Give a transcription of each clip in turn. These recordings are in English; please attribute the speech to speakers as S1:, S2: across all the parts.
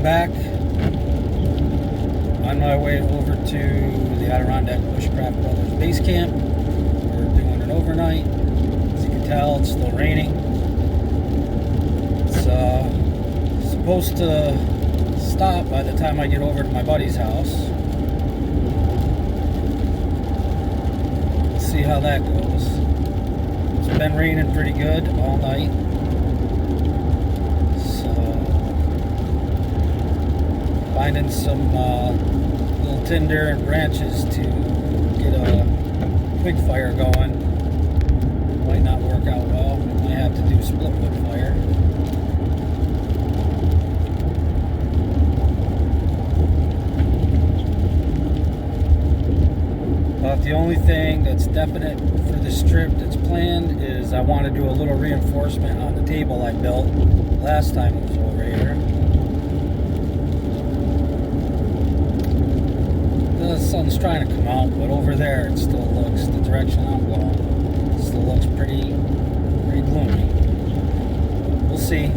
S1: back. On my way over to the Adirondack Bushcraft Brothers base camp. We're doing an overnight. As you can tell, it's still raining. It's supposed to stop by the time I get over to my buddy's house. We'll see how that goes. It's been raining pretty good all night. So, finding some little tinder and branches to get a quick fire going. Might not work out well. Might have to do split wood fire. But the only thing that's definite for this trip that's planned is I want to do a little reinforcement on the table I built last time I was over here. The sun's trying to come out, but over there it still looks, the direction I'm going, still looks pretty gloomy. We'll see.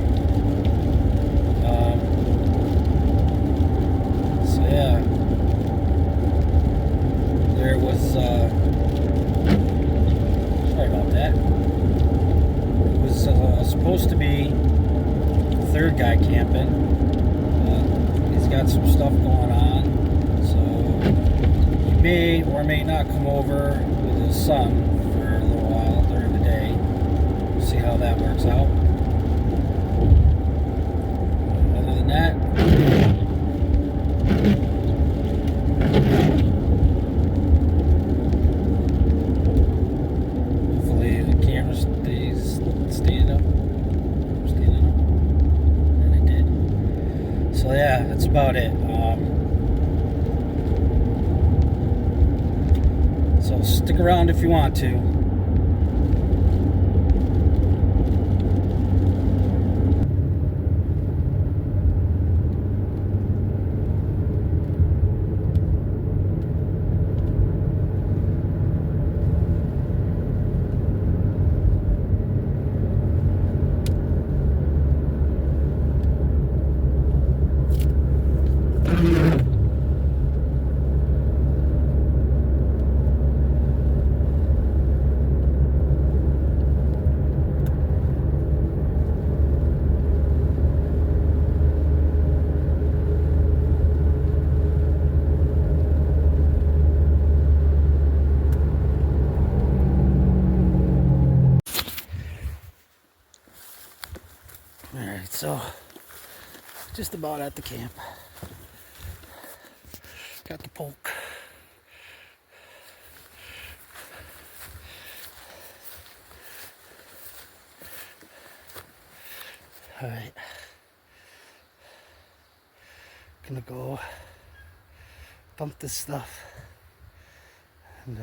S1: So yeah, there was sorry about that. It was supposed to be the third guy camping. He's got some stuff going on, so he may or may not come over with his son for a little while during the day. We'll see how that works out. Other than that, hopefully the camera stays standing up. And it did. So yeah, that's about it. So stick around if you want to. Alright, so just about at the camp. Got the poke. Alright. Gonna go dump this stuff and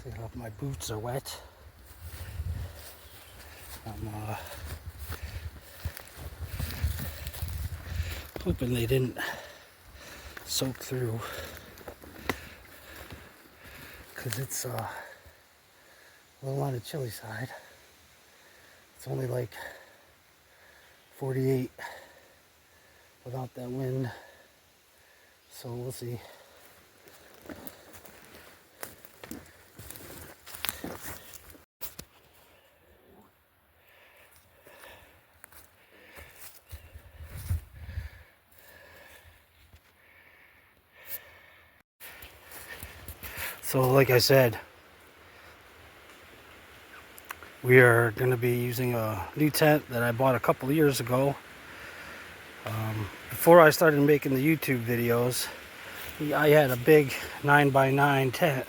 S1: clean up. My boots are wet. I'm hoping they didn't soak through, because it's a little on the chilly side. It's only like 48 without that wind, so we'll see. So like I said, we are going to be using a new tent that I bought a couple of years ago. Before I started making the YouTube videos, I had a big 9x9 tent,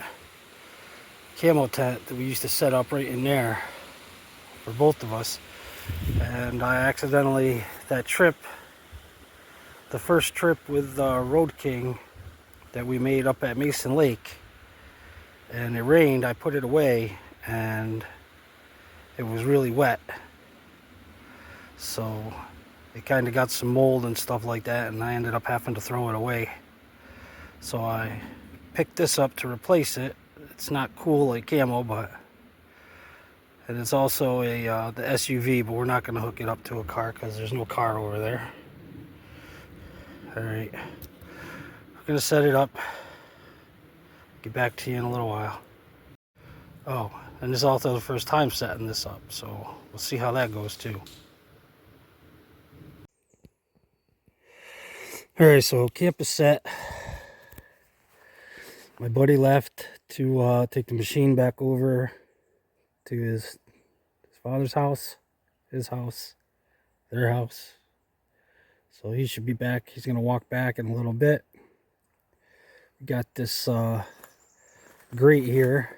S1: camo tent that we used to set up right in there for both of us. And I accidentally, that trip, the first trip with Road King that we made up at Mason Lake, and it rained, I put it away and it was really wet, so it kind of got some mold and stuff like that, and I ended up having to throw it away. So I picked this up to replace it. It's not cool like camo, but And it's also a the SUV, but we're not going to hook it up to a car because there's no car over there. Alright, we're going to set it up. Get back to you in a little while. Oh, and this is also the first time setting this up, so we'll see how that goes too. Alright, so camp is set. My buddy left to take the machine back over to his father's house, his house, their house. So he should be back. He's going to walk back in a little bit. We got this grate here.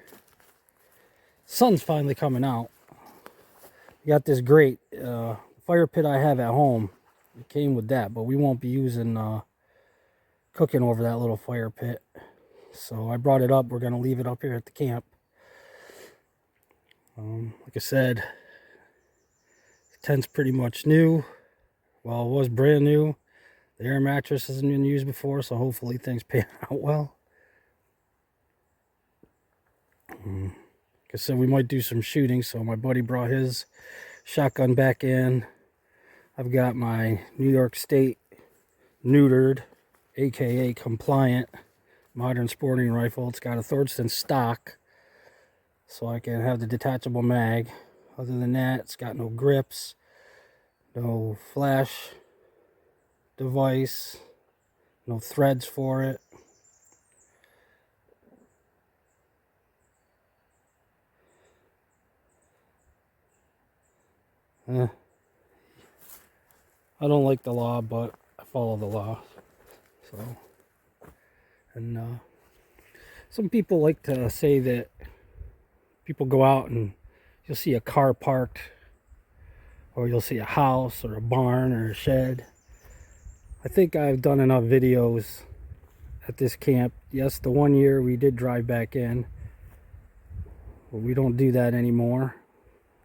S1: Sun's finally coming out. We got this grate. Fire pit I have at home. It came with that, but we won't be using cooking over that little fire pit. So I brought it up. We're going to leave it up here at the camp. Like I said, the tent's pretty much new. Well, it was brand new. The air mattress hasn't been used before, so hopefully things pan out well. Like I said, we might do some shooting, so my buddy brought his shotgun back in. I've got my New York State neutered, aka compliant, modern sporting rifle. It's got a Thorston stock, so I can have the detachable mag. Other than that, it's got no grips, no flash device, no threads for it. I don't like the law, but I follow the law. So, and some people like to say that people go out and you'll see a car parked, or you'll see a house or a barn or a shed. I think I've done enough videos at this camp. Yes, the one year we did drive back in, but we don't do that anymore.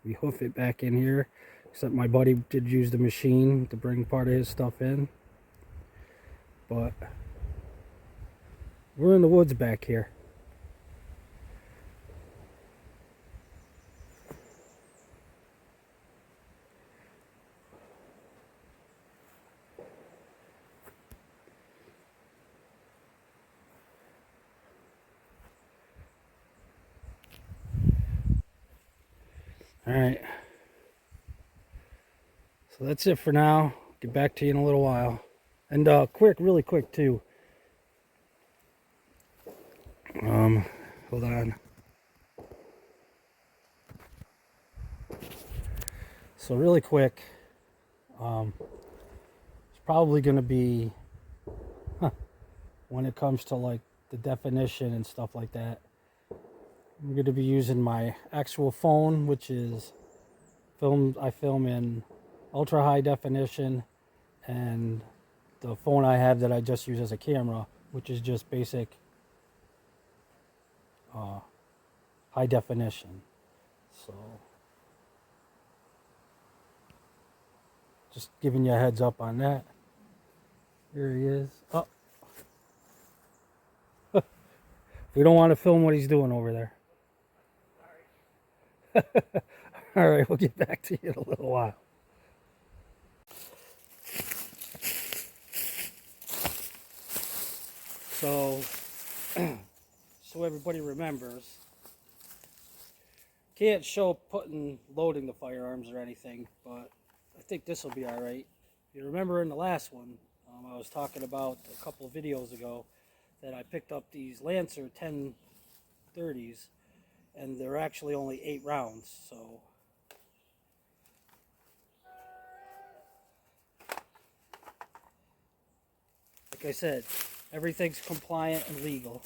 S1: We hoof it back in here, except my buddy did use the machine to bring part of his stuff in. But we're in the woods back here. Alright, so that's it for now. Get back to you in a little while. And really quick too. Hold on. So really quick, it's probably going to be, when it comes to like the definition and stuff like that, I'm going to be using my actual phone, which is I film in ultra high definition, and the phone I have that I just use as a camera, which is just basic high definition. So just giving you a heads up on that. Here he is. Oh, we don't want to film what he's doing over there. All right, we'll get back to you in a little while. So, so everybody remembers, can't show loading the firearms or anything, but I think this will be all right. You remember in the last one, I was talking about a couple of videos ago that I picked up these Lancer 1030s, and they're actually only 8 rounds, so like I said, everything's compliant and legal.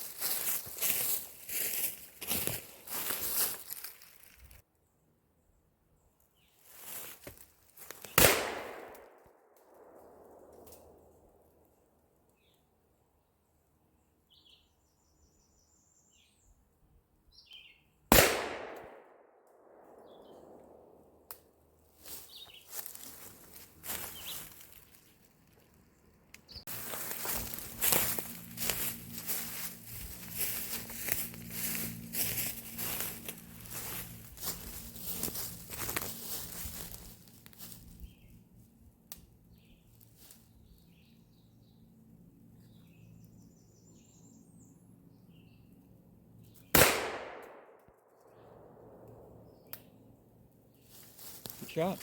S2: shot.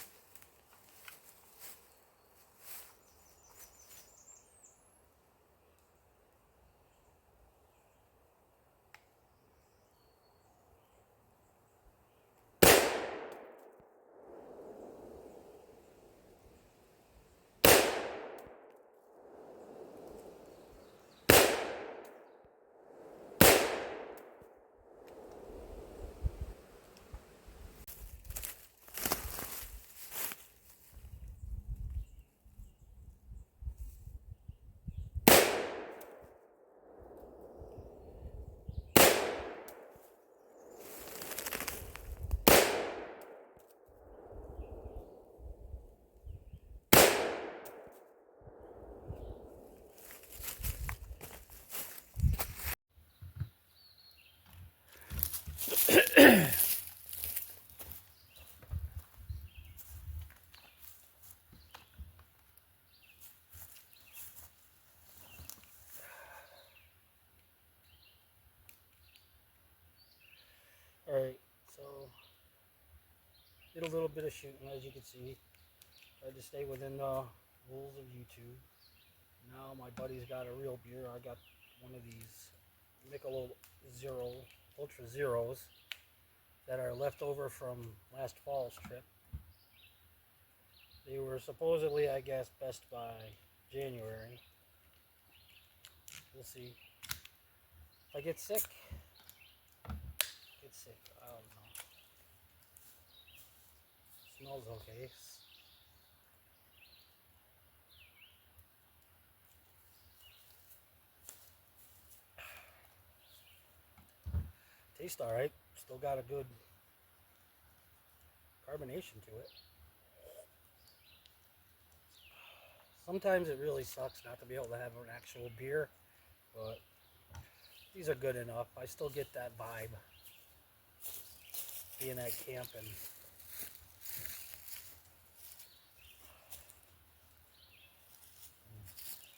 S1: Alright, so did a little bit of shooting, as you can see. Tried to stay within the rules of YouTube. Now my buddy's got a real beer. I got one of these Michelob Zero, Ultra Zeros that are left over from last fall's trip. They were supposedly, I guess, best by January. We'll see. If I get sick, I don't know. Smells okay. Tastes alright. Still got a good carbonation to it. Sometimes it really sucks not to be able to have an actual beer, but these are good enough. I still get that vibe being at camp and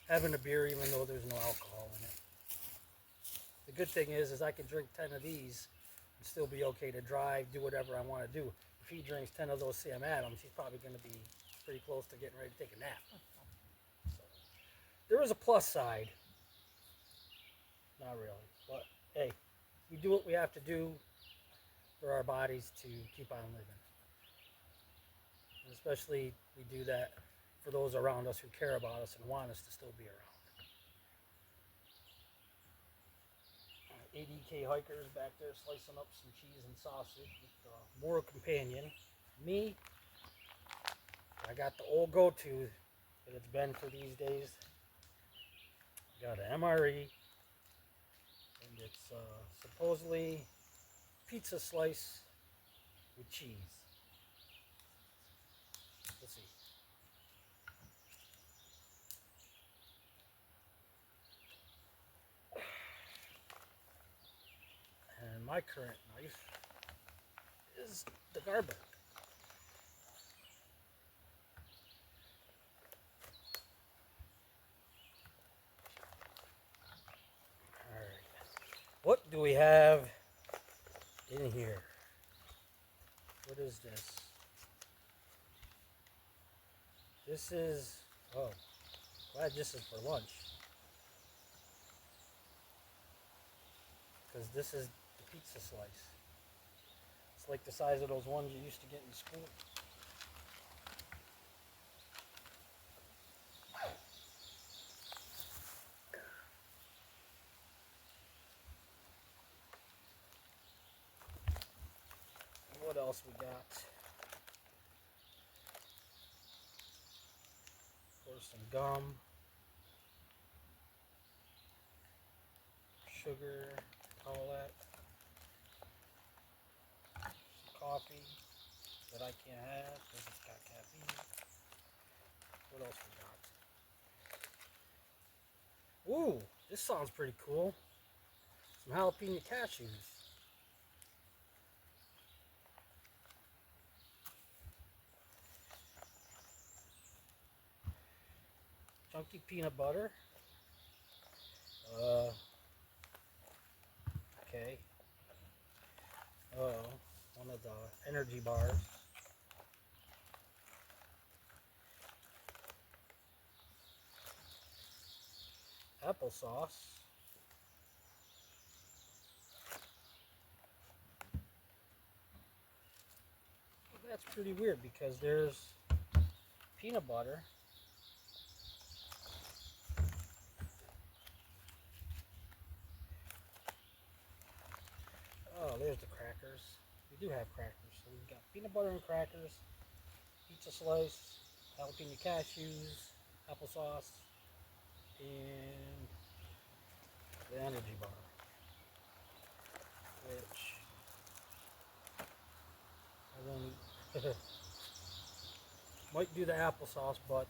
S1: having a beer even though there's no alcohol in it. The good thing is I can drink 10 of these and still be okay to drive, do whatever I want to do. If he drinks 10 of those Sam Adams, he's probably going to be pretty close to getting ready to take a nap. So, there is a plus side. Not really. But, hey, we do what we have to do for our bodies to keep on living. And especially we do that for those around us who care about us and want us to still be around. ADK hikers back there slicing up some cheese and sausage with the Moral Companion. Me, I got the old go-to that it's been for these days. I got an MRE, and it's supposedly pizza slice with cheese. Let's see. And my current knife is the Garber. Alright. What do we have in here? What is this? This is, oh, glad this is for lunch. Because this is the pizza slice. It's like the size of those ones you used to get in school. What else we got? Of course, some gum, sugar, all that. Some coffee that I can't have because it's got caffeine. What else we got? Ooh, this sounds pretty cool. Some jalapeno cashews. Chunky peanut butter. Okay. One of the energy bars. applesauce. That's pretty weird because there's peanut butter. Oh, there's the crackers. We do have crackers. So we've got peanut butter and crackers, pizza slice, jalapeno cashews, applesauce, and the energy bar, which I won't might do the applesauce, but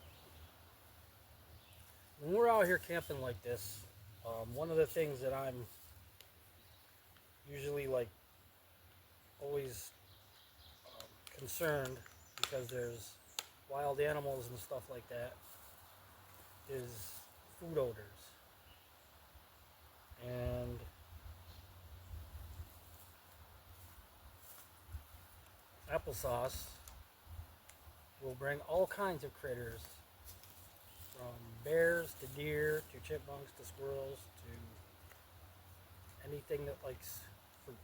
S1: when we're out here camping like this, one of the things that I'm usually like always concerned, because there's wild animals and stuff like that, is food odors. And applesauce will bring all kinds of critters, from bears to deer to chipmunks to squirrels to anything that likes fruit.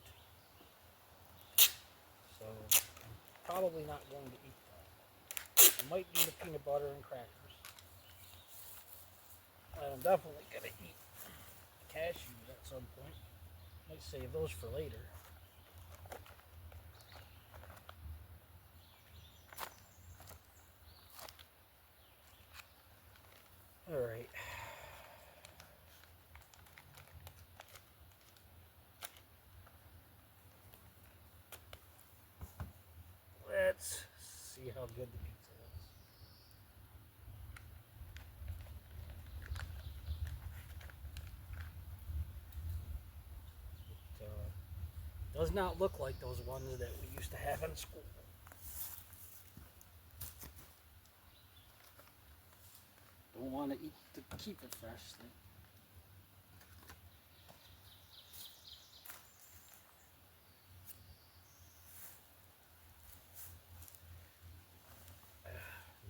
S1: So I'm probably not going to eat that. I might do the peanut butter and crackers. I'm definitely going to eat the cashews at some point. Might save those for later. Alright. Let's see how good the pizza is. It does not look like those ones that we used to have in school. Don't want to eat to keep it fresh.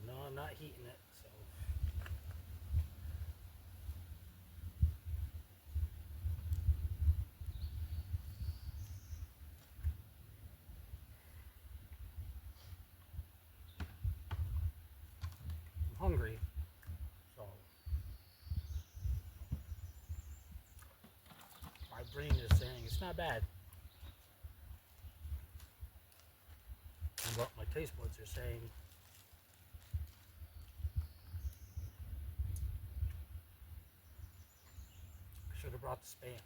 S1: No, I'm not heating it, so. I'm hungry, so my brain is saying it's not bad. And what my taste buds are saying, I should have brought the Spam.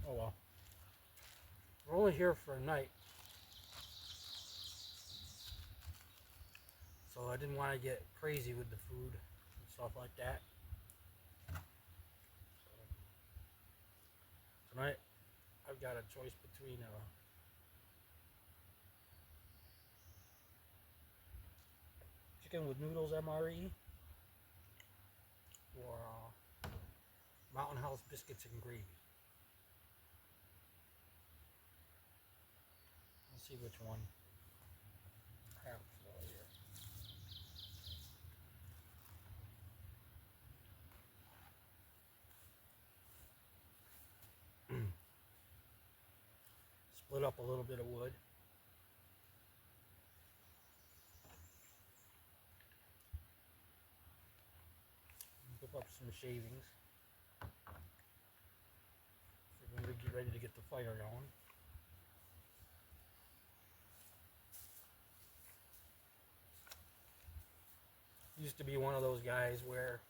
S1: Oh well. We're only here for a night, so I didn't want to get crazy with the food and stuff like that. So tonight, I've got a choice between chicken with noodles MRE or Mountain House biscuits and gravy. Let's see which one I have for here. Split up a little bit of wood. Whip up some shavings. We're going to get ready to get the fire going. Used to be one of those guys where,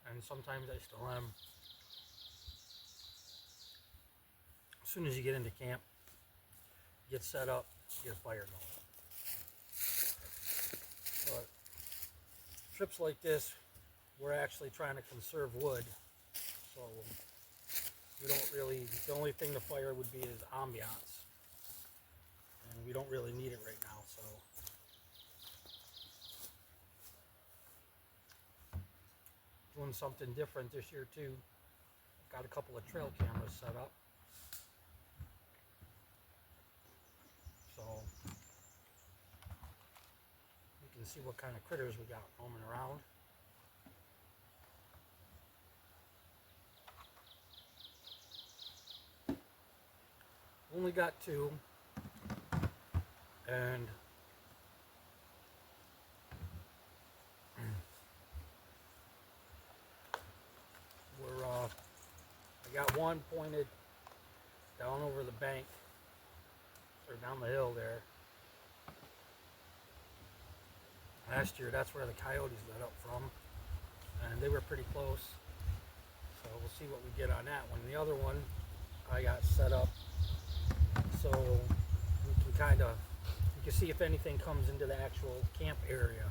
S1: and sometimes I still am, as soon as you get into camp, get set up, get a fire going. But trips like this, we're actually trying to conserve wood, so we don't really, the only thing the fire would be is ambiance, and we don't really need it right now, so. Doing something different this year too. Got a couple of trail cameras set up, so you can and see what kind of critters we got roaming around. Only got 2, and I got one pointed down over the bank, or down the hill there. Last year, that's where the coyotes let up from, and they were pretty close. So we'll see what we get on that one. The other one I got set up so we can you can see if anything comes into the actual camp area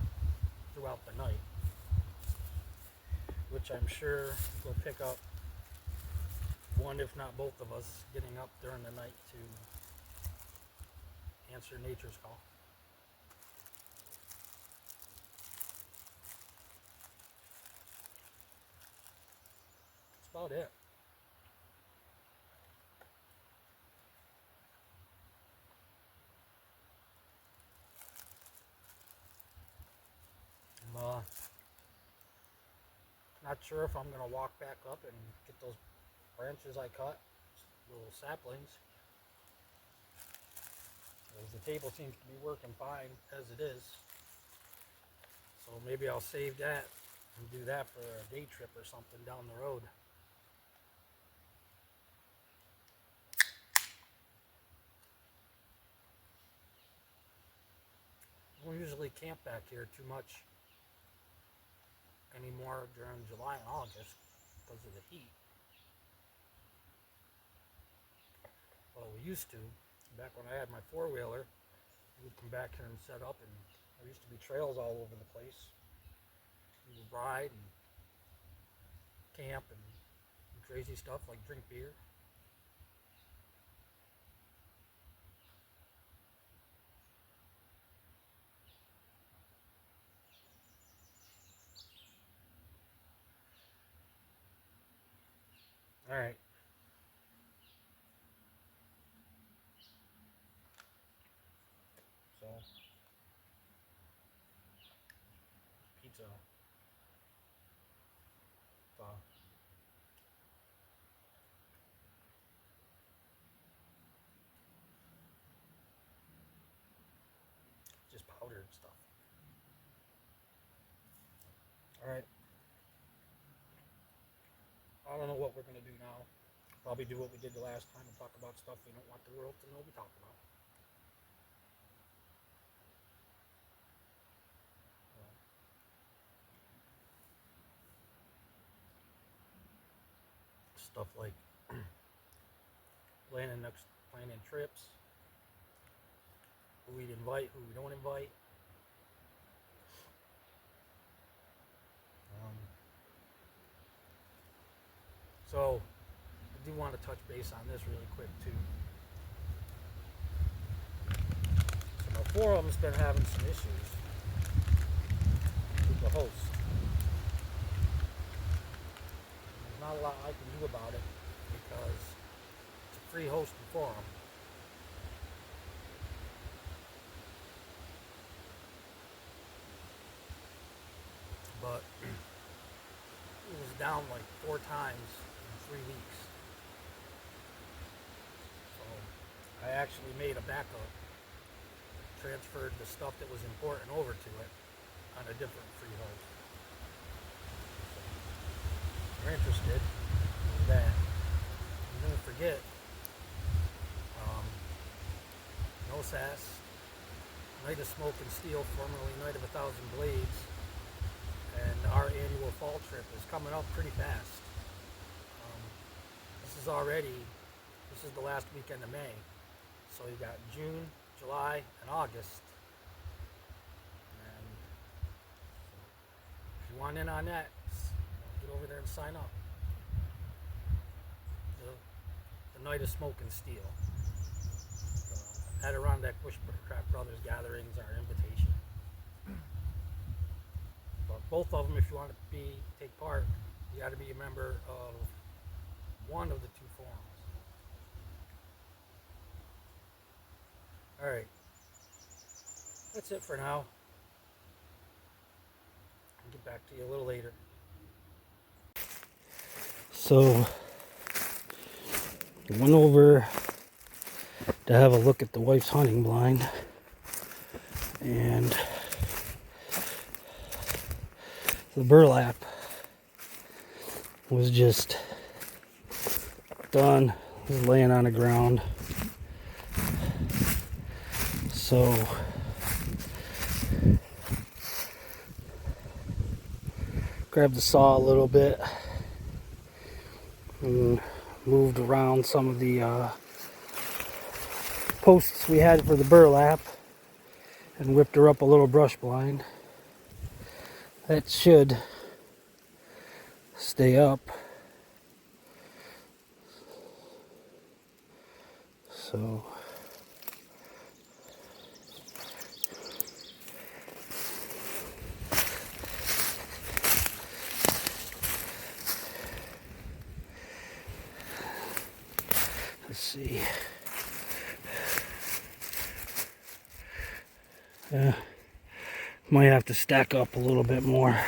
S1: throughout the night, which I'm sure will pick up one, if not both of us, getting up during the night to answer nature's call. That's about it. I'm not sure if I'm going to walk back up and get those branches I cut, little saplings. The table seems to be working fine as it is. So maybe I'll save that and do that for a day trip or something down the road. We don't usually camp back here too much anymore during July and August because of the heat. Well, we used to. Back when I had my four-wheeler, we would come back here and set up, and there used to be trails all over the place. We would ride and camp and crazy stuff like drink beer. All right. So, pizza. Just powdered stuff. All right. I don't know what we're going to do now. Probably do what we did the last time and talk about stuff we don't want the world to know we talk about. Stuff like planning trips, who we'd invite, who we don't invite. So I do want to touch base on this really quick too. So my forum's been having some issues with the host. There's not a lot I can do about it because it's a free hosting forum. But it was down like 4 times in 3 weeks. So I actually made a backup, transferred the stuff that was important over to it on a different free host. So if you're interested in that, and don't forget, no sass, Night of Smoke and Steel, formerly Night of 1,000 Blades, and our annual fall trip is coming up pretty fast. This is the last weekend of May. So you got June, July, and August. And if you want in on that, get over there and sign up. The Night of Smoke and Steel. The Adirondack Bushcraft Brothers gatherings are invitation. But both of them, if you want to take part, you got to be a member of one of the 2 forums. All right, that's it for now. get back to you a little later. So I went over to have a look at the wife's hunting blind, and the burlap was just done. It was laying on the ground. So grabbed the saw a little bit and moved around some of the posts we had for the burlap and whipped her up a little brush blind. That should stay up. So let's see. Might have to stack up a little bit more,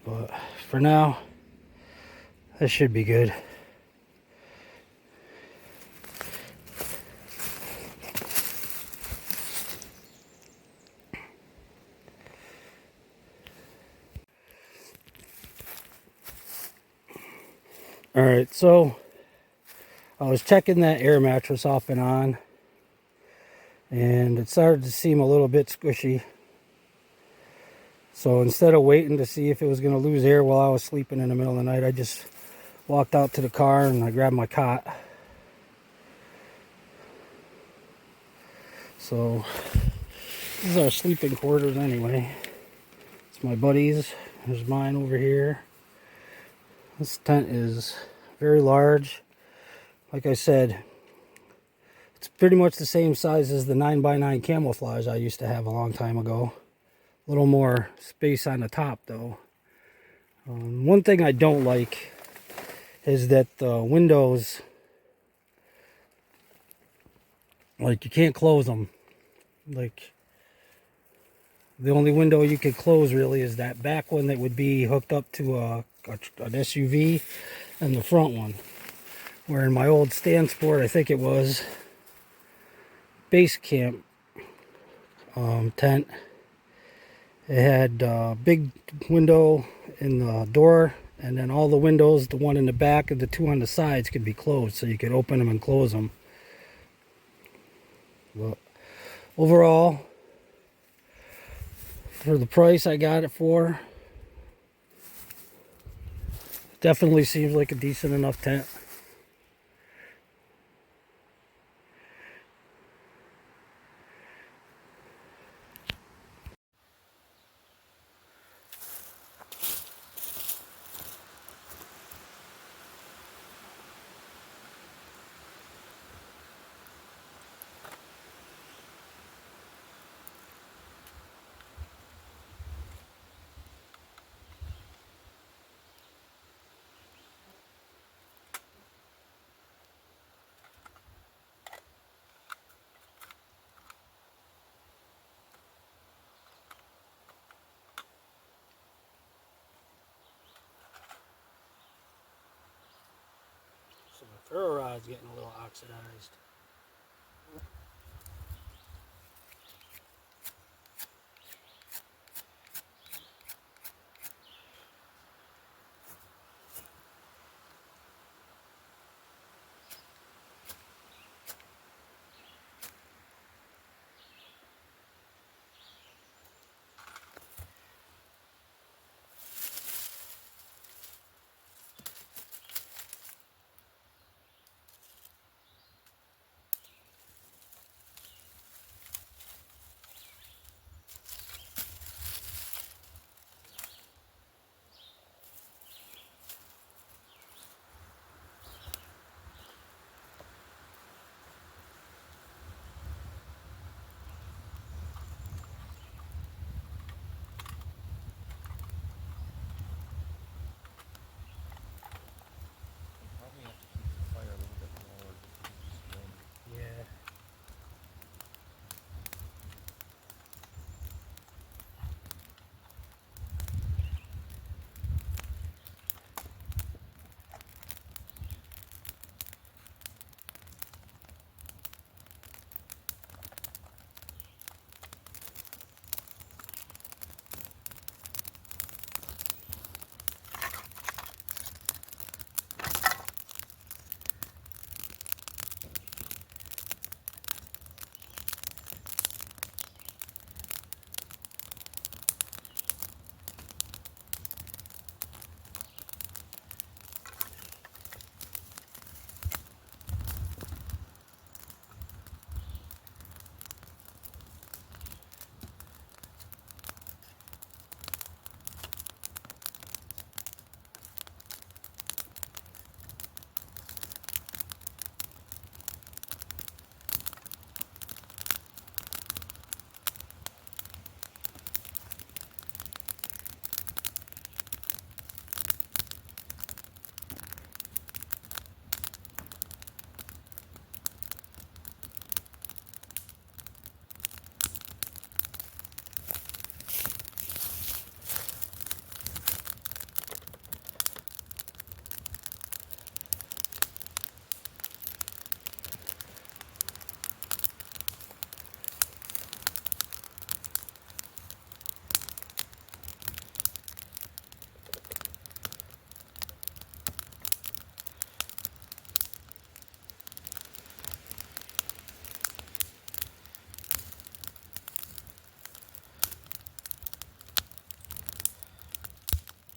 S1: but for now, that should be good. All right, so I was checking that air mattress off and on, and it started to seem a little bit squishy. So instead of waiting to see if it was going to lose air while I was sleeping in the middle of the night, I just walked out to the car and I grabbed my cot. So this is our sleeping quarters anyway. It's my buddy's. There's mine over here. This tent is very large. Like I said, it's pretty much the same size as the 9x9 camouflage I used to have a long time ago. A little more space on the top though. One thing I don't like is that the windows, like, you can't close them. Like, the only window you could close really is that back one that would be hooked up to an SUV, and the front one. Where in my old Stand Sport, I think it was, base camp tent, it had a big window in the door, and then all the windows, the one in the back and the two on the sides, could be closed, so you could open them and close them. But overall, for the price I got it for, definitely seems like a decent enough tent. So the ferro rod's getting a little oxidized.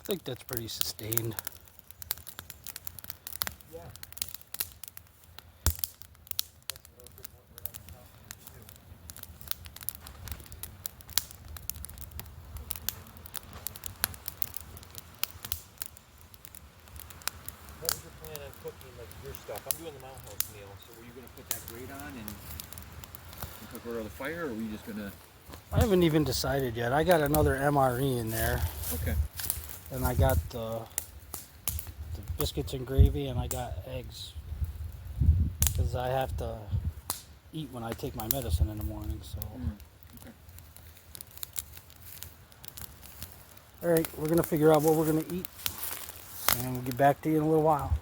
S1: think that's pretty sustained.
S2: Yeah. That's a little bit more right on the top of it too. What was your plan on cooking, like your stuff? I'm doing the Mount House meal, so were you gonna put that grate on and cook over the fire, or were you just gonna?
S1: I haven't even decided yet. I got another MRE in there.
S2: Okay.
S1: And I got the biscuits and gravy, and I got eggs. Because I have to eat when I take my medicine in the morning, so.
S2: Okay.
S1: Alright, we're going to figure out what we're going to eat. And we'll get back to you in a little while.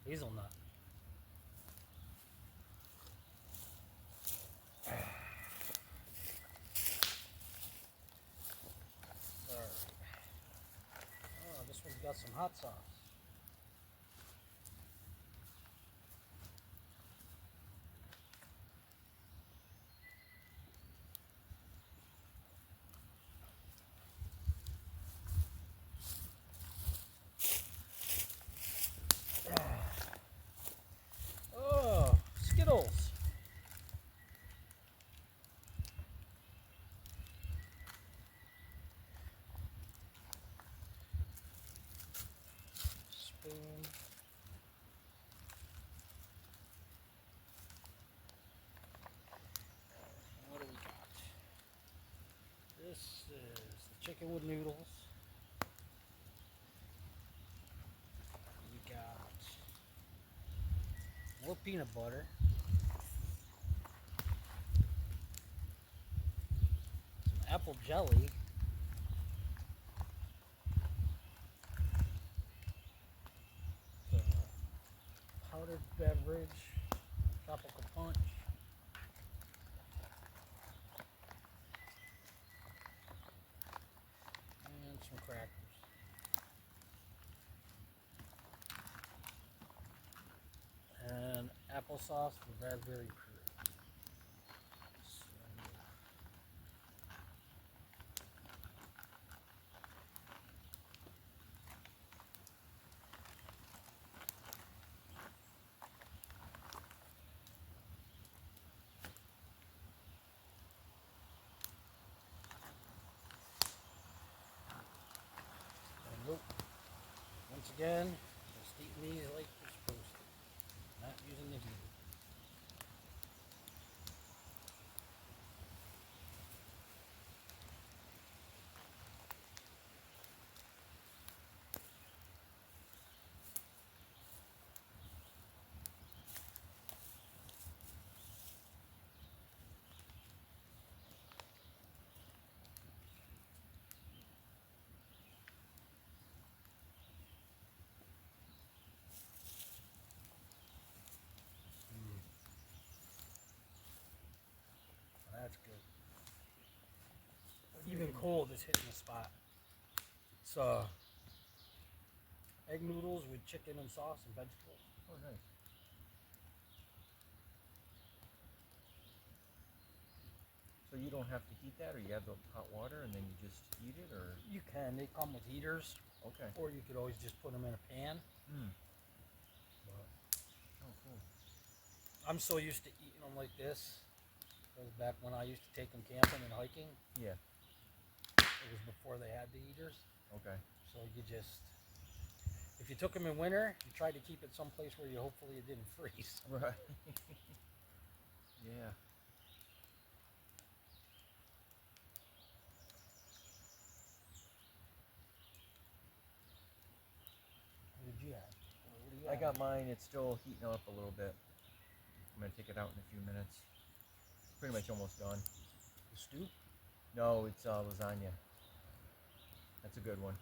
S1: Hazelnut. Oh, this one's got some hot sauce. Oh, Skittles. Spoon. What do we got? This is the chicken with noodles. We got more peanut butter. Some apple jelly. The powdered beverage. Tropical punch. And some crackers. And applesauce with raspberry puree. So, nope. Once again, just eating these like you're supposed to. Not using the heater. cold is hitting the spot. It's egg noodles with chicken and sauce and vegetables.
S2: Oh, nice. So you don't have to heat that, or you have the hot water and then you just eat it, or?
S1: You can. They come with heaters.
S2: Okay.
S1: Or you could always just put them in a pan. But
S2: oh, cool.
S1: I'm so used to eating them like this. Because back when I used to take them camping and hiking.
S2: Yeah.
S1: It was before they had the heaters.
S2: Okay.
S1: So you just, if you took them in winter, you tried to keep it someplace where you hopefully it didn't freeze.
S2: Right. Yeah.
S1: What did you have? What do you
S2: I
S1: have?
S2: got mine. It's still heating up a little bit. I'm gonna take it out in a few minutes. It's pretty much almost done.
S1: The stew?
S2: No, it's lasagna. That's a good one.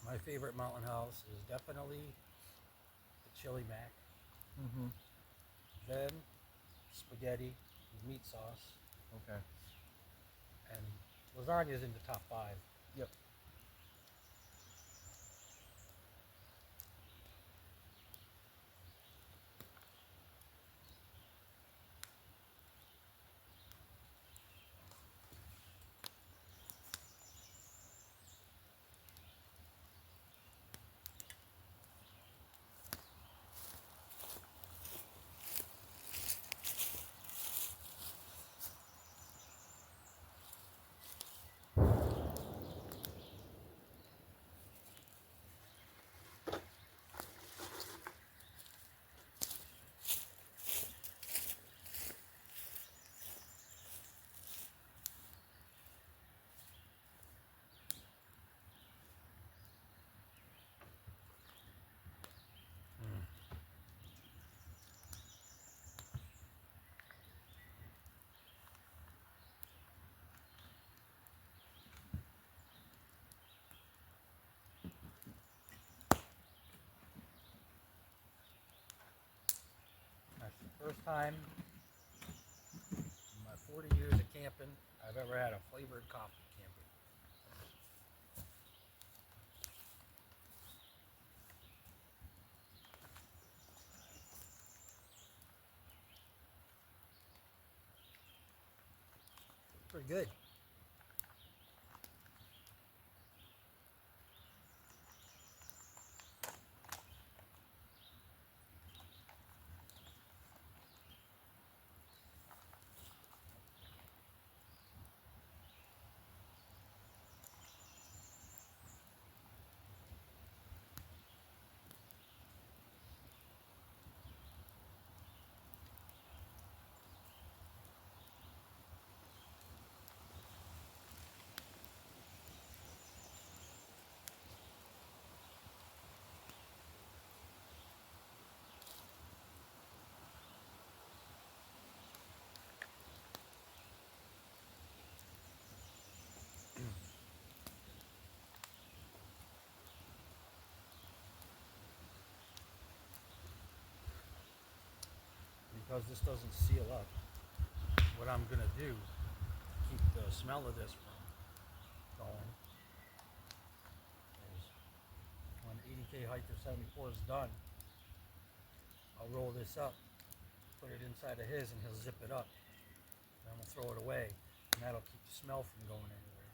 S1: My favorite mountain house is definitely the chili mac.
S2: Mm-hmm.
S1: Then spaghetti with meat sauce.
S2: Okay.
S1: And lasagna is in the top 5.
S2: Yep.
S1: That's the first time in my 40 years of camping I've ever had a flavored coffee camping. Pretty good. Because this doesn't seal up, what I'm going to do to keep the smell of this from going is when 80K Hiker 74 is done, I'll roll this up, put it inside of his, and he'll zip it up. Then we'll throw it away, and that'll keep the smell from going anywhere.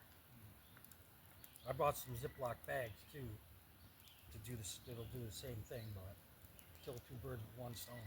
S1: I brought some Ziploc bags too to do this. It'll do the same thing, but kill 2 birds with 1 stone.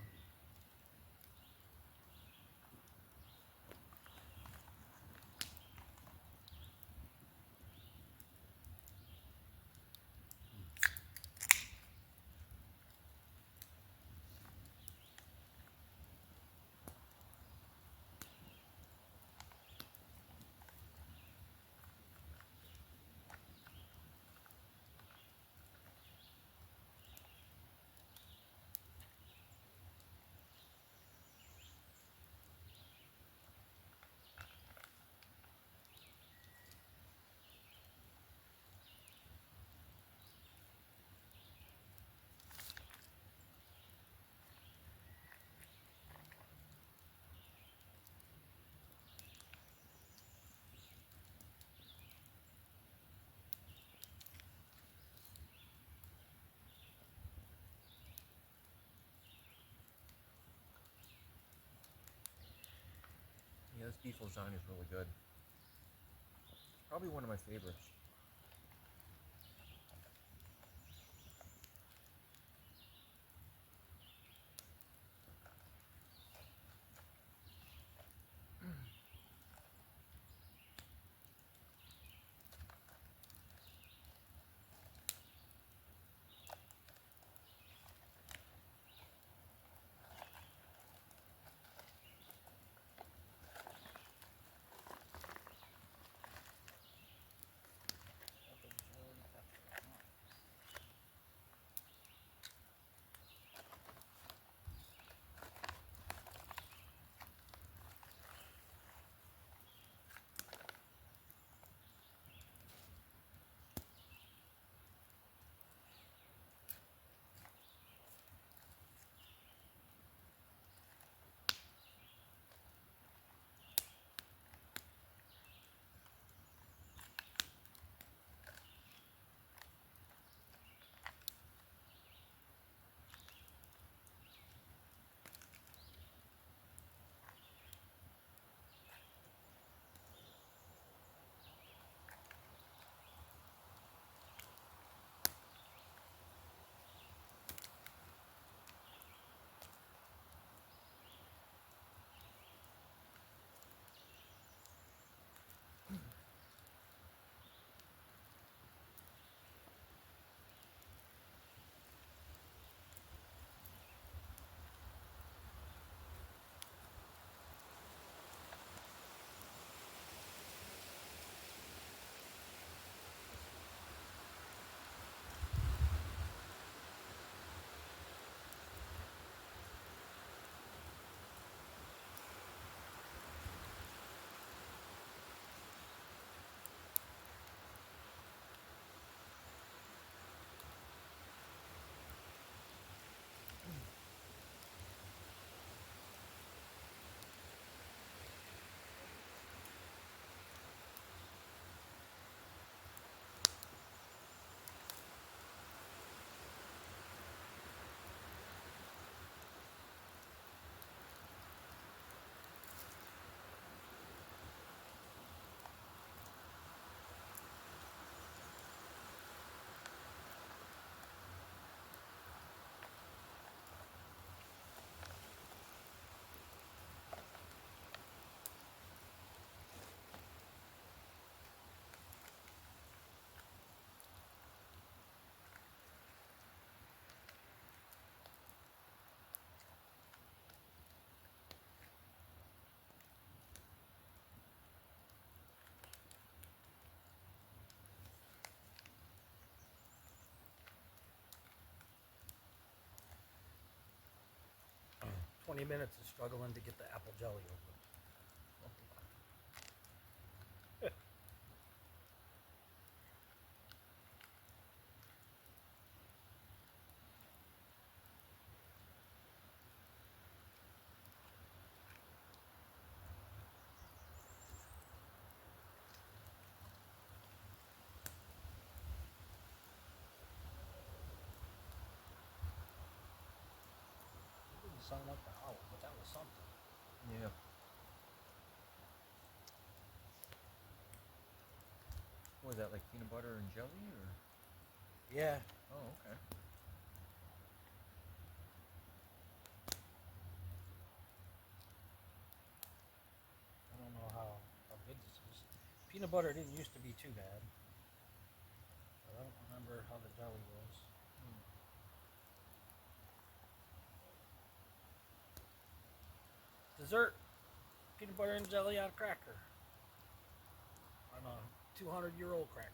S2: this beef lasagna is really good. Probably one of my favorites.
S1: Oh. 20 minutes of struggling to get the apple jelly open. It didn't sound like the owl, but that was something.
S2: Yeah. What was that, like peanut butter and jelly, or?
S1: Yeah.
S2: Oh, okay.
S1: I don't know how good this is. Peanut butter didn't used to be too bad. But I don't remember how the jelly was. Dessert. Peanut butter and jelly on a cracker. On a 200-year-old cracker.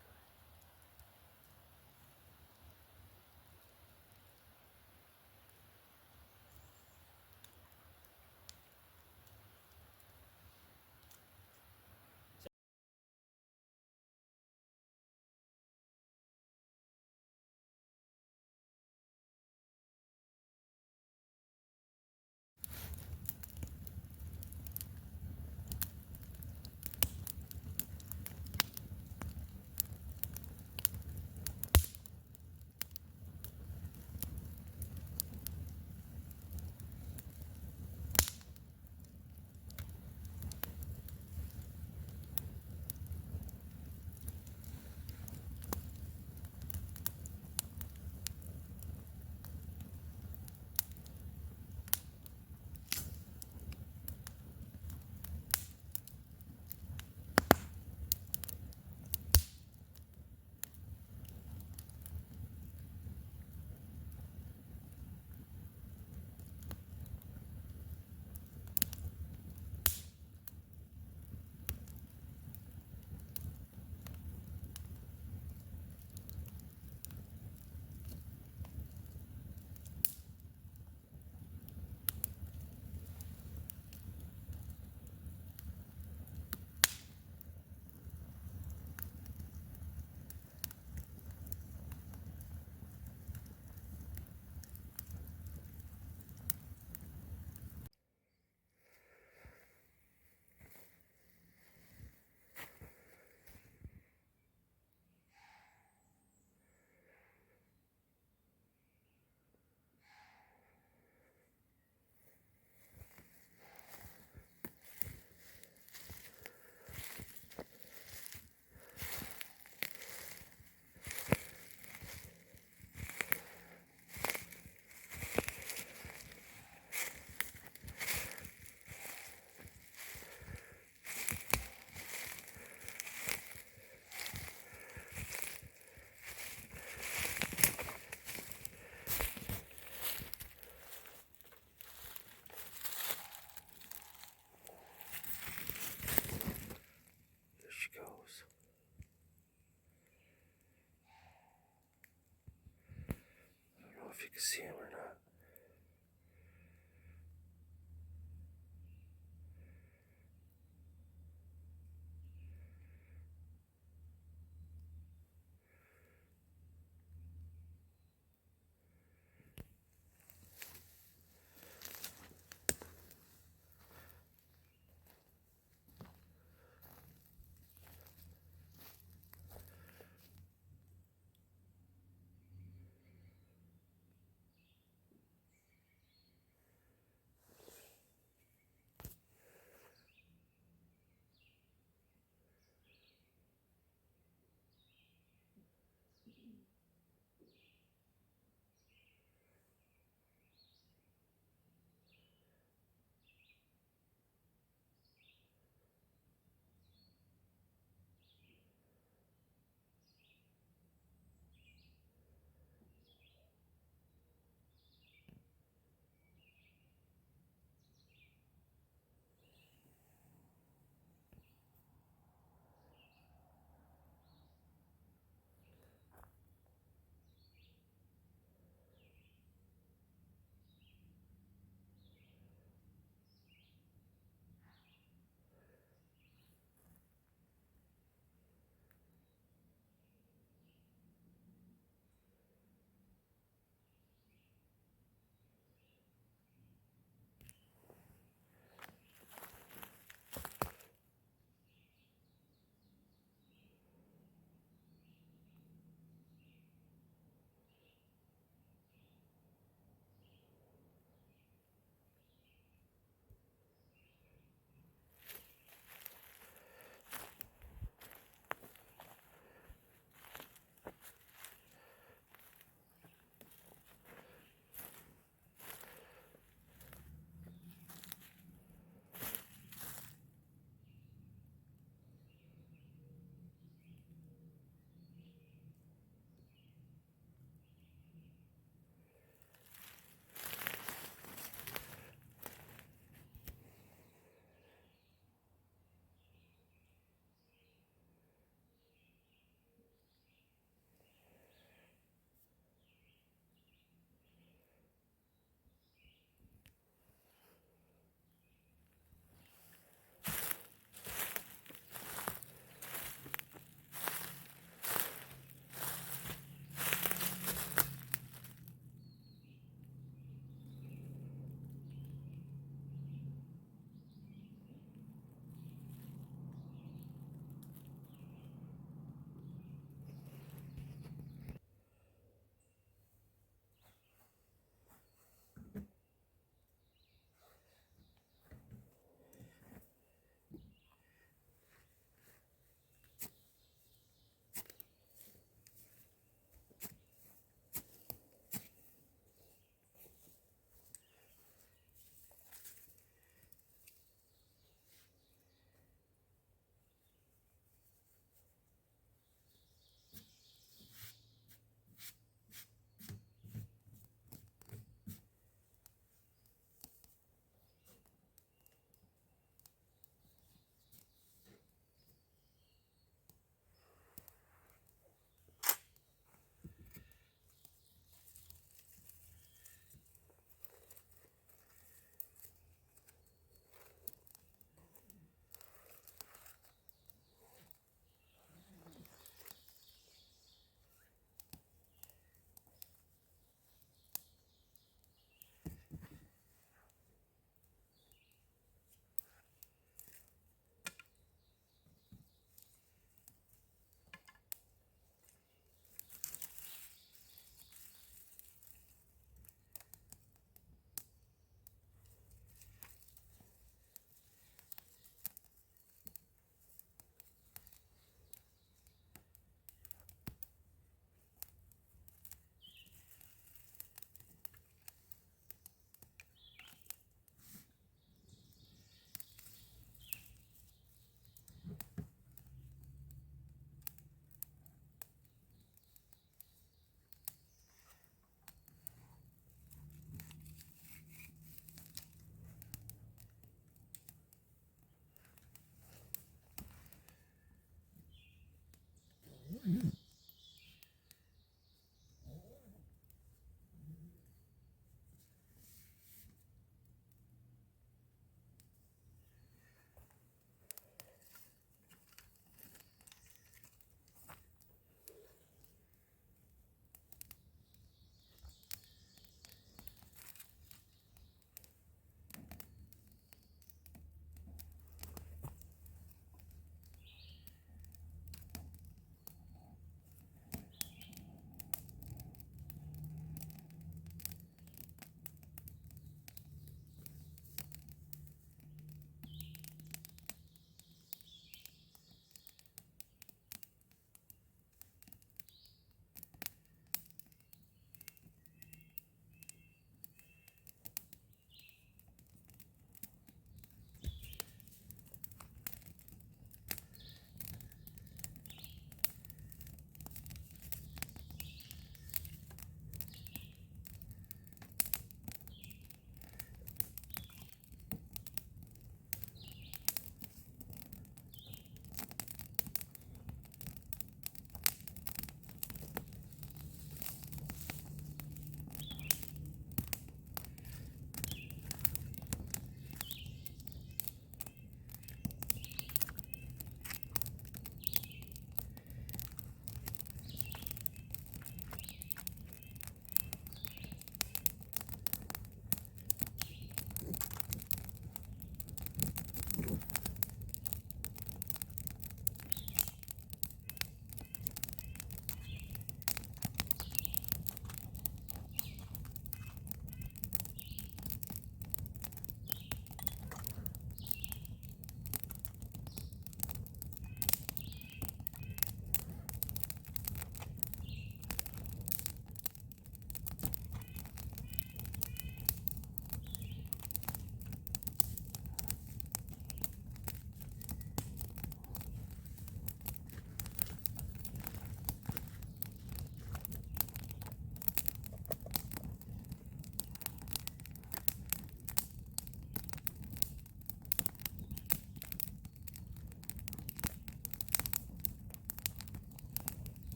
S3: you can see him or not.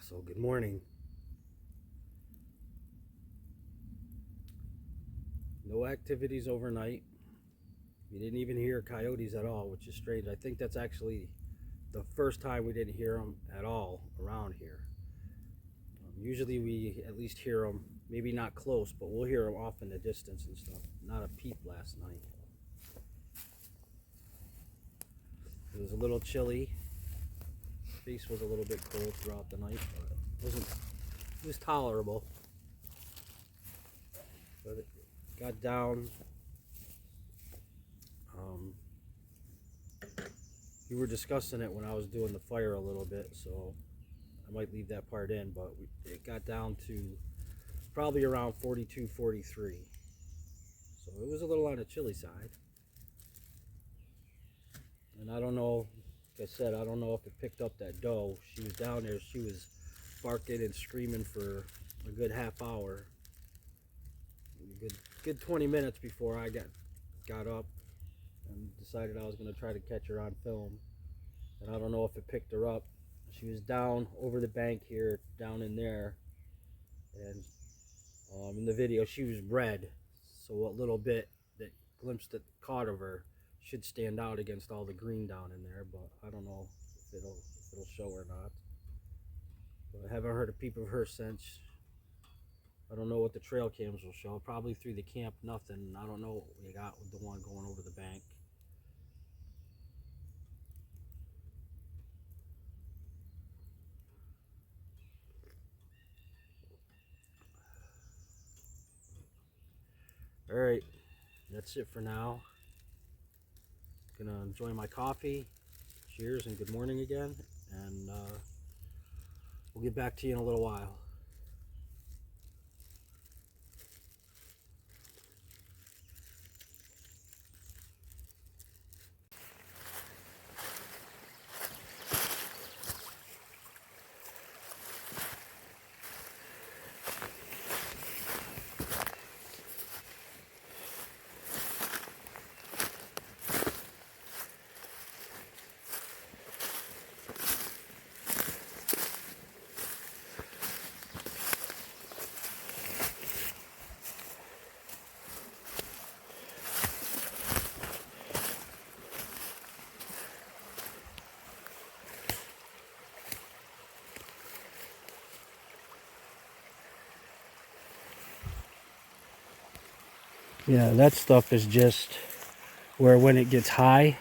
S1: So good morning. No activities overnight. We didn't even hear coyotes at all, which is strange. I think that's actually the first time we didn't hear them at all around here. Usually we at least hear them, maybe not close, but we'll hear them off in the distance and stuff. Not a peep last night. It was a little chilly. Face was a little bit cold throughout the night, but it was tolerable. But it got down. We were discussing it when I was doing the fire a little bit, so I might leave that part in, but it got down to probably around 42, 43. So it was a little on the chilly side. And I don't know, like I said, I don't know if it picked up that doe. She was down there, she was barking and screaming for a good half hour. A good 20 minutes before I got up and decided I was going to try to catch her on film. And I don't know if it picked her up. She was down over the bank here, down in there. And in the video, she was red. So what little bit that glimpse that caught of her should stand out against all the green down in there. But I don't know if it'll show or not. But I haven't heard a peep of her since. I don't know what the trail cams will show. Probably through the camp, nothing. I don't know what we got with the one going over the bank. All right, that's it for now. Gonna enjoy my coffee. Cheers and good morning again. And we'll get back to you in a little while. Yeah, that stuff is just where when it gets high,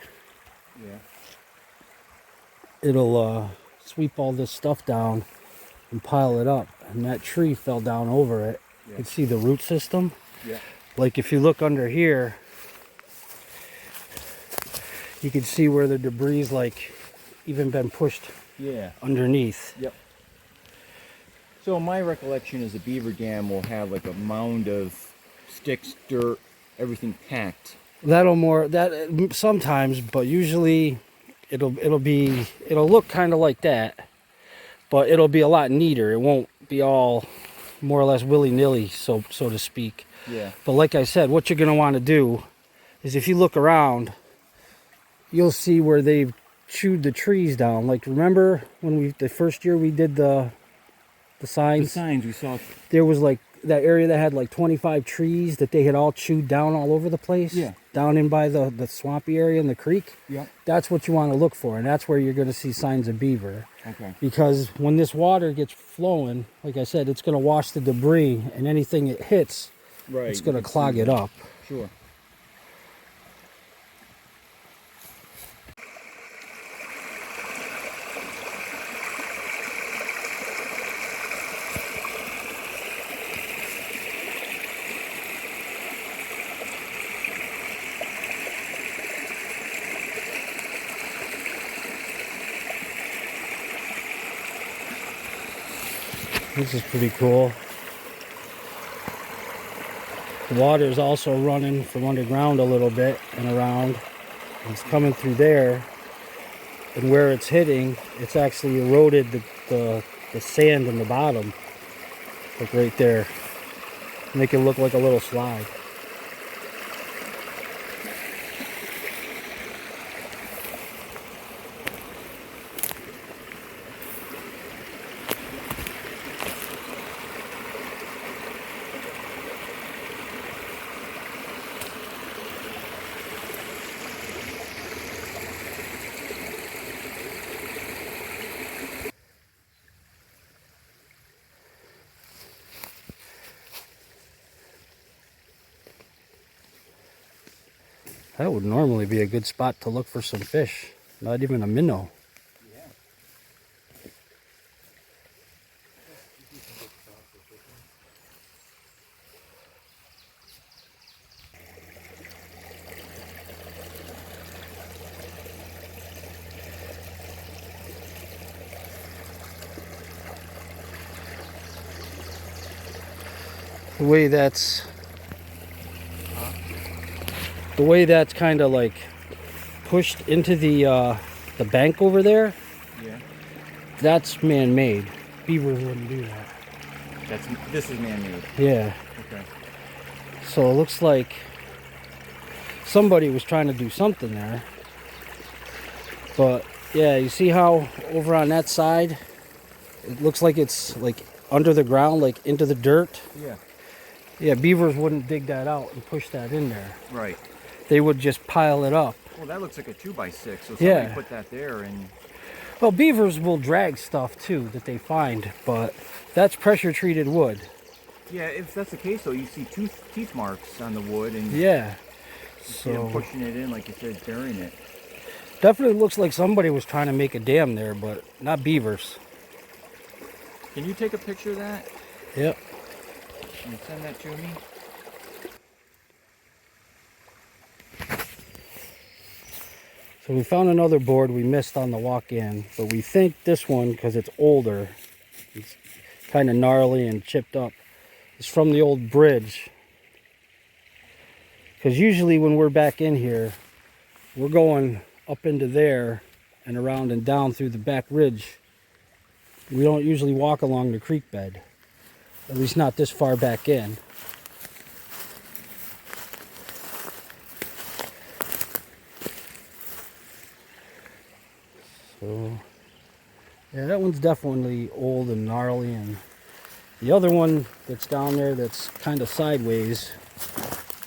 S1: it'll sweep all this stuff down and pile it up. And that tree fell down over it. You can see the root system.
S2: Yeah.
S1: Like if you look under here, you can see where the debris like even been pushed underneath.
S2: Yep. So my recollection is a beaver dam will have like a mound of sticks, dirt, everything packed.
S1: That sometimes, but usually it'll look kind of like that, but it'll be a lot neater. It won't be all more or less willy-nilly, so to speak.
S2: Yeah.
S1: But like I said, what you're gonna want to do is if you look around, you'll see where they've chewed the trees down. Like remember when the first year we did the signs?
S2: The signs we saw.
S1: There was like that area that had like 25 trees that they had all chewed down all over the place.
S2: Yeah.
S1: Down in by the swampy area in the creek.
S2: Yeah.
S1: That's what you want to look for, and that's where you're going to see signs of beaver.
S2: Okay.
S1: Because when this water gets flowing, like I said, it's going to wash the debris, and anything it hits, it's going to clog it up.
S2: Sure.
S1: This is pretty cool. The water is also running from underground a little bit and around. It's coming through there, and where it's hitting, it's actually eroded the sand in the bottom, like right there, make it look like a little slide. That would normally be a good spot to look for some fish. Not even a minnow.
S2: Yeah.
S1: The way that's kind of like pushed into the bank over there,
S2: Yeah.
S1: that's man-made. Beavers wouldn't do that.
S2: This is man-made.
S1: Yeah.
S2: Okay.
S1: So it looks like somebody was trying to do something there. But yeah, you see how over on that side, it looks like it's like under the ground, like into the dirt.
S2: Yeah.
S1: Yeah, beavers wouldn't dig that out and push that in there.
S2: Right.
S1: They would just pile it up.
S2: Well, that looks like a 2x6. So somebody
S1: Yeah.
S2: put that there and.
S1: Well, beavers will drag stuff too that they find, but that's pressure treated wood.
S2: Yeah, if that's the case though, you see teeth marks on the wood and.
S1: Yeah.
S2: You see them
S1: So
S2: pushing it in, like you said, burying it.
S1: definitely looks like somebody was trying to make a dam there, but not beavers.
S2: Can you take a picture of that
S1: Yep.
S2: and send that to me?
S1: So we found another board we missed on the walk in, but we think this one, because it's older, it's kind of gnarly and chipped up, is from the old bridge. Because usually when we're back in here, we're going up into there and around and down through the back ridge. We don't usually walk along the creek bed, at least not this far back in. So, yeah, that one's definitely old and gnarly, and the other one that's down there that's kind of sideways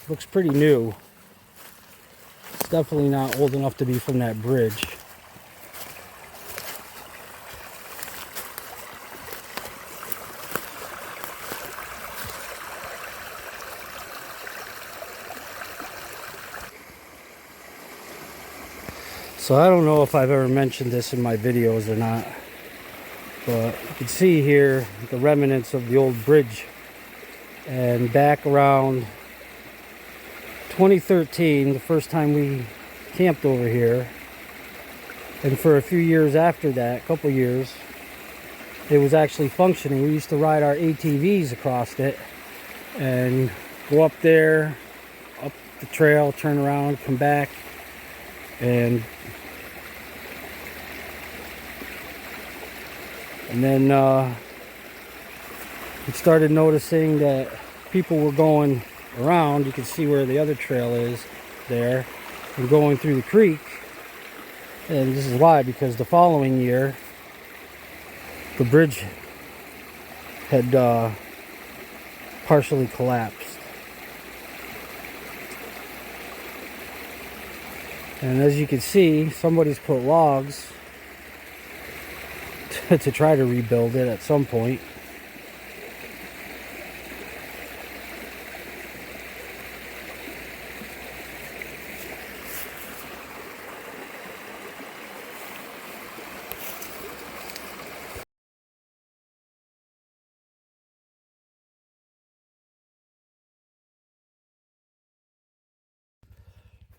S1: looks pretty new. It's definitely not old enough to be from that bridge. So I don't know if I've ever mentioned this in my videos or not, but you can see here the remnants of the old bridge. And back around 2013, the first time we camped over here, and for a few years after that, a couple years, it was actually functioning. We used to ride our ATVs across it and go up there, up the trail, turn around, come back, and then we started noticing that people were going around. You can see where the other trail is there, and going through the creek. And this is why, because the following year the bridge had partially collapsed. And as you can see, somebody's put logs to try to rebuild it at some point.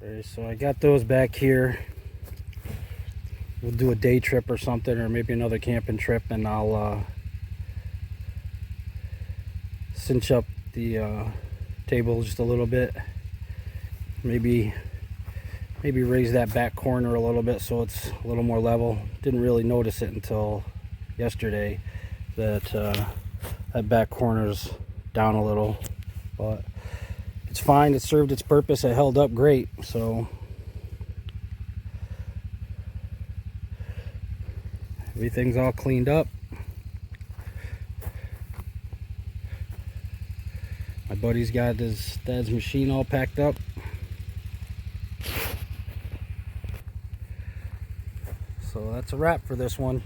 S1: Okay, so I got those back here. We'll do a day trip or something, or maybe another camping trip, and I'll cinch up the table just a little bit. Maybe raise that back corner a little bit so it's a little more level. Didn't really notice it until yesterday that that back corner's down a little, but it's fine. It served its purpose. It held up great. So everything's all cleaned up. My buddy's got his dad's machine all packed up. So that's a wrap for this one.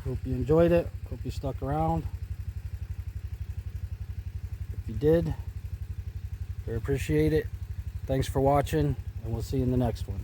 S1: Hope you enjoyed it. Hope you stuck around. If you did, We appreciate it. Thanks for watching, and we'll see you in the next one.